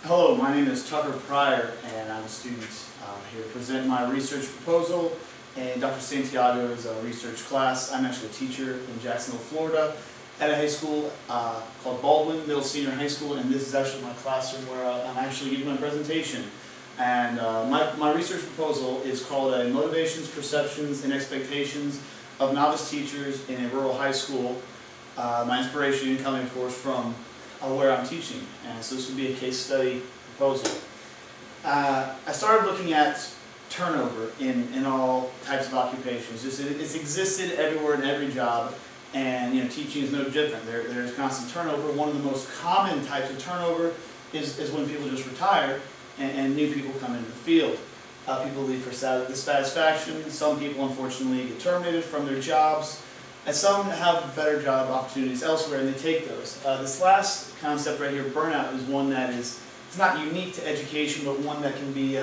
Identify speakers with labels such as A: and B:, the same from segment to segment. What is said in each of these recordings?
A: Hello, my name is Tucker Pryor, and I'm a student here to present my research proposal. And Dr. Santiago's research class. I'm actually a teacher in Jacksonville, Florida, at a high school called Baldwin Middle Senior High School, and this is actually my classroom where I'm actually giving my presentation. And my research proposal is called Motivations, Perceptions, and Expectations of Novice Teachers in a Rural High School. My inspiration coming, of course, from where I'm teaching, and so this would be a case study proposal. I started looking at turnover in all types of occupations. It's existed everywhere in every job, and teaching is no different. There's constant turnover. One of the most common types of turnover is when people just retire and new people come into the field. People leave for dissatisfaction. Some people, unfortunately, get terminated from their jobs. And some have better job opportunities elsewhere, and they take those. This last concept right here, burnout, is one that it's not unique to education, but one that can be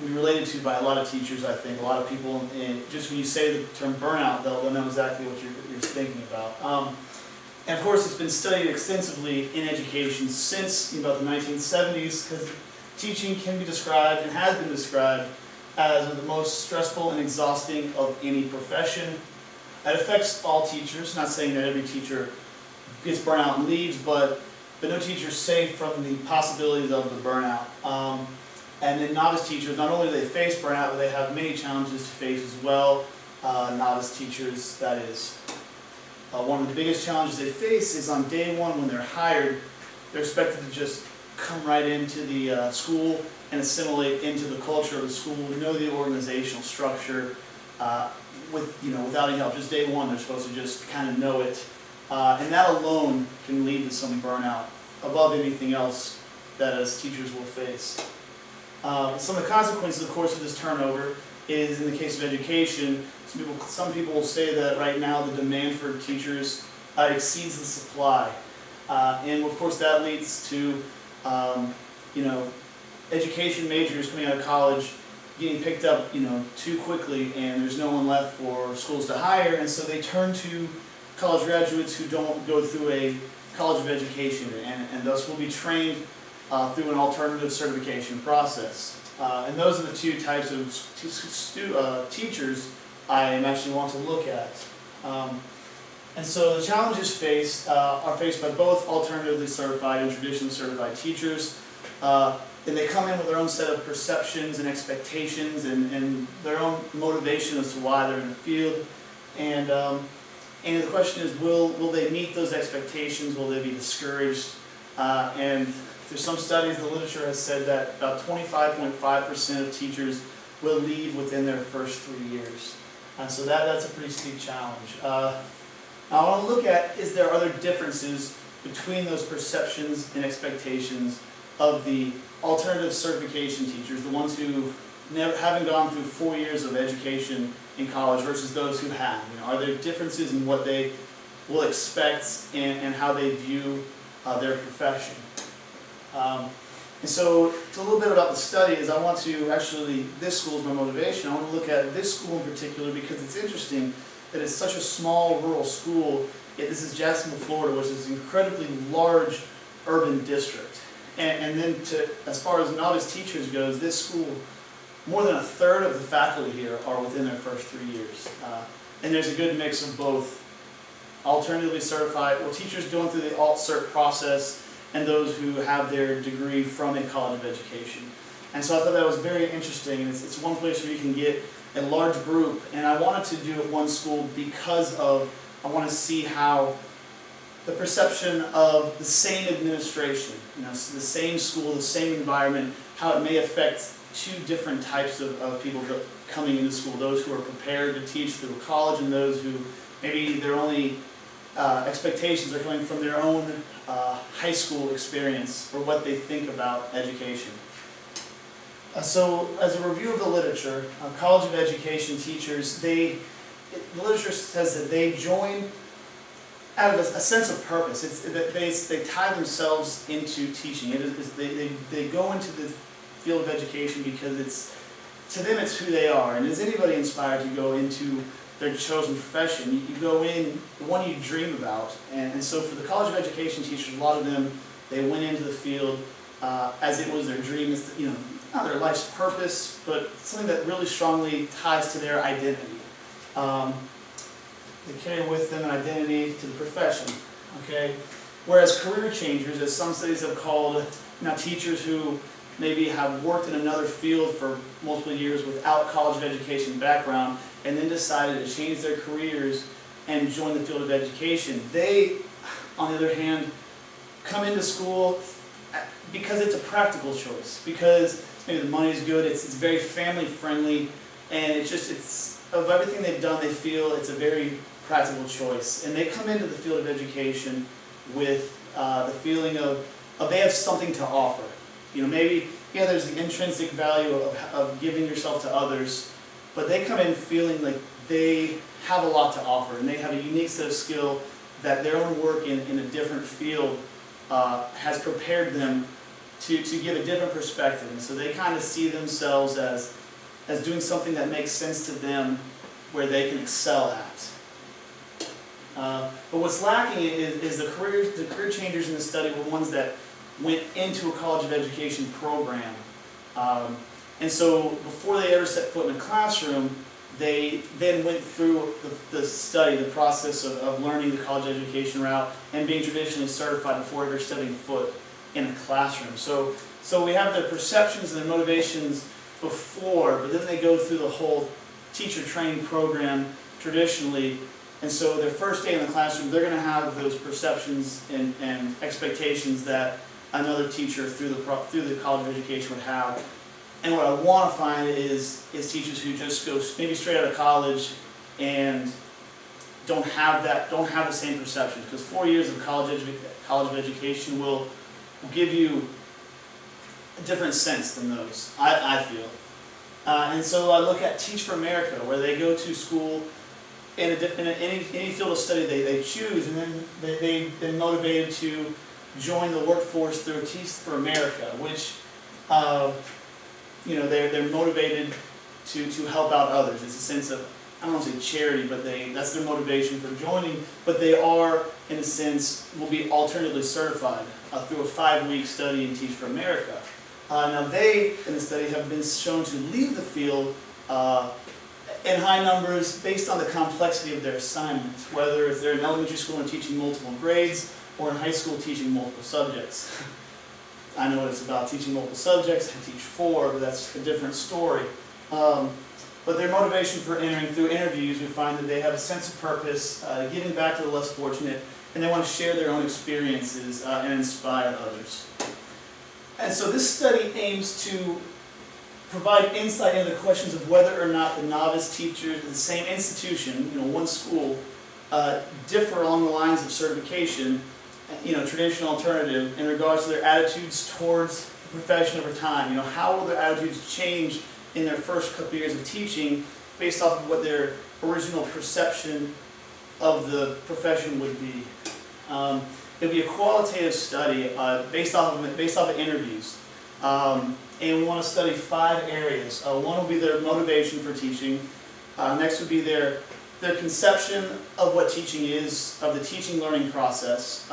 A: related to by a lot of teachers, I think. A lot of people, just when you say the term burnout, they'll know exactly what you're thinking about. And of course, it's been studied extensively in education since about the 1970s, because teaching can be described, and has been described, as the most stressful and exhausting of any profession. It affects all teachers, not saying that every teacher gets burnout and leaves, but no teacher is safe from the possibilities of the burnout. And then novice teachers, not only do they face burnout, but they have many challenges to face as well. Novice teachers, that is. One of the biggest challenges they face is on day one when they're hired. They're expected to just come right into the school and assimilate into the culture of the school, know the organizational structure, without any help. Just day one, they're supposed to just kind of know it. And that alone can lead to some burnout above anything else that as teachers will face. Some of the consequences, of course, of this turnover is, in the case of education, some people will say that right now the demand for teachers exceeds the supply. And of course that leads to education majors coming out of college getting picked up too quickly, and there's no one left for schools to hire, and so they turn to college graduates who don't go through a college of education, and thus will be trained through an alternative certification process. And those are the two types of teachers I actually want to look at. And so the challenges are faced by both alternatively certified and traditionally certified teachers. And they come in with their own set of perceptions and expectations and their own motivation as to why they're in the field. And the question is, will they meet those expectations? Will they be discouraged? And through some studies, the literature has said that about 25.5% of teachers will leave within their first 3 years. And so that's a pretty steep challenge. Now I want to look at, is there other differences between those perceptions and expectations of the alternative certification teachers, the ones who haven't gone through 4 years of education in college versus those who have? Are there differences in what they will expect and how they view their profession? And so, a little bit about the study is I want to actually, this school is my motivation. I want to look at this school in particular because it's interesting that it's such a small rural school. This is Jacksonville, Florida, which is an incredibly large urban district. And then as far as novice teachers goes, this school, more than a third of the faculty here are within their first 3 years. And there's a good mix of both alternatively certified, or teachers going through the alt-cert process, and those who have their degree from a college of education. And so I thought that was very interesting, and it's one place where you can get a large group. And I wanted to do it one school because I want to see how the perception of the same administration, the same school, the same environment, how it may affect two different types of people coming into school. Those who are prepared to teach through college, and those who maybe their only expectations are coming from their own high school experience or what they think about education. So as a review of the literature, College of Education teachers, the literature says that they join out of a sense of purpose. They tie themselves into teaching. They go into the field of education because to them it's who they are. And is anybody inspired to go into their chosen profession? You go in, the one you dream about. And so for the College of Education teachers, a lot of them, they went into the field as it was their dream, not their life's purpose, but something that really strongly ties to their identity. They carry with them an identity to the profession, okay? Whereas career changers, as some studies have called, teachers who maybe have worked in another field for multiple years without college of education background, and then decided to change their careers and join the field of education. They, on the other hand, come into school because it's a practical choice, because maybe the money is good, it's very family friendly, and it's of everything they've done, they feel it's a very practical choice. And they come into the field of education with the feeling of they have something to offer. Maybe, there's the intrinsic value of giving yourself to others, but they come in feeling like they have a lot to offer, and they have a unique set of skill that their own work in a different field has prepared them to give a different perspective. And so they kind of see themselves as doing something that makes sense to them, where they can excel at. But what's lacking is the career changers in the study were ones that went into a college of education program. And so before they ever set foot in a classroom, they then went through the study, the process of learning the college education route and being traditionally certified before ever stepping foot in a classroom. So we have their perceptions and their motivations before, but then they go through the whole teacher training program traditionally. And so their first day in the classroom, they're going to have those perceptions and expectations that another teacher through the college of education would have. And what I want to find is teachers who just go maybe straight out of college and don't have the same perceptions, because 4 years of college of education will give you a different sense than those, I feel. And so I look at Teach for America, where they go to school in any field of study they choose, and then they've been motivated to join the workforce through Teach for America, which they're motivated to help out others. It's a sense of, I don't want to say charity, but that's their motivation for joining. But they are, in a sense, will be alternatively certified through a 5-week study in Teach for America. Now they, in the study, have been shown to leave the field in high numbers based on the complexity of their assignments, whether if they're in elementary school and teaching multiple grades, or in high school teaching multiple subjects. I know what it's about, teaching multiple subjects. I teach 4, but that's a different story. But their motivation for entering through interviews, we find that they have a sense of purpose, giving back to the less fortunate, and they want to share their own experiences and inspire others. And so this study aims to provide insight into the questions of whether or not the novice teachers in the same institution, one school, differ along the lines of certification, traditional alternative, in regards to their attitudes towards the profession over time. How will their attitudes change in their first couple years of teaching based off of what their original perception of the profession would be. It'll be a qualitative study based off of interviews. And we want to study 5 areas. One will be their motivation for teaching. Next would be their conception of what teaching is, of the teaching learning process,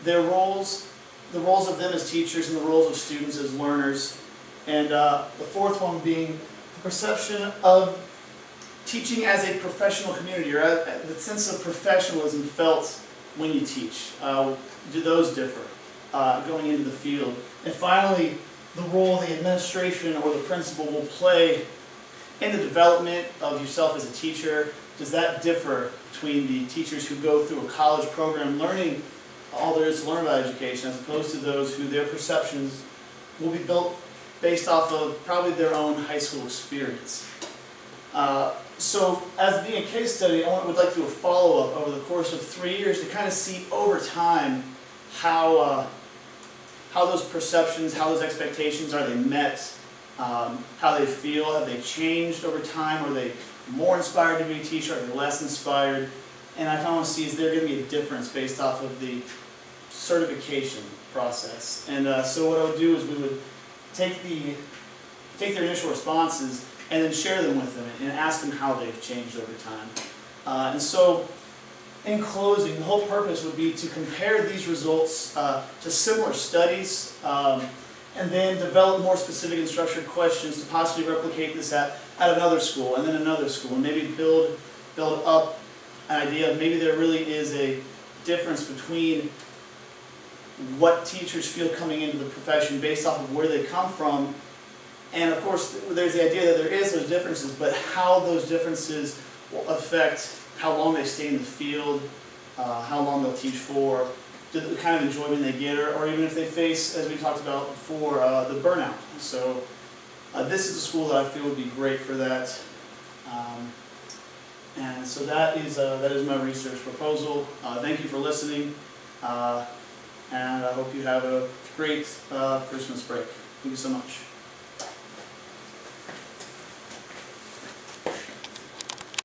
A: their roles, the roles of them as teachers and the roles of students as learners, and the 4th one being the perception of teaching as a professional community, or the sense of professionalism felt when you teach. Do those differ going into the field? And finally, the role the administration or the principal will play in the development of yourself as a teacher. Does that differ between the teachers who go through a college program learning all there is to learn about education, as opposed to those who their perceptions will be built based off of probably their own high school experience? So as being a case study, I would like to do a follow-up over the course of 3 years to kind of see over time how those perceptions, how those expectations, are they met, how they feel, have they changed over time, are they more inspired to be a teacher, are they less inspired, and I kind of want to see, is there going to be a difference based off of the certification process. And so what I would do is we would take their initial responses and then share them with them and ask them how they've changed over time. And so in closing, the whole purpose would be to compare these results to similar studies, and then develop more specific and structured questions to possibly replicate this at another school, and then another school, and maybe build up an idea of maybe there really is a difference between what teachers feel coming into the profession based off of where they come from. And of course, there's the idea that there is those differences, but how those differences will affect how long they stay in the field, how long they'll teach for, the kind of enjoyment they get, or even if they face, as we talked about before, the burnout. So this is a school that I feel would be great for that. And so that is my research proposal. Thank you for listening, and I hope you have a great Christmas break. Thank you so much.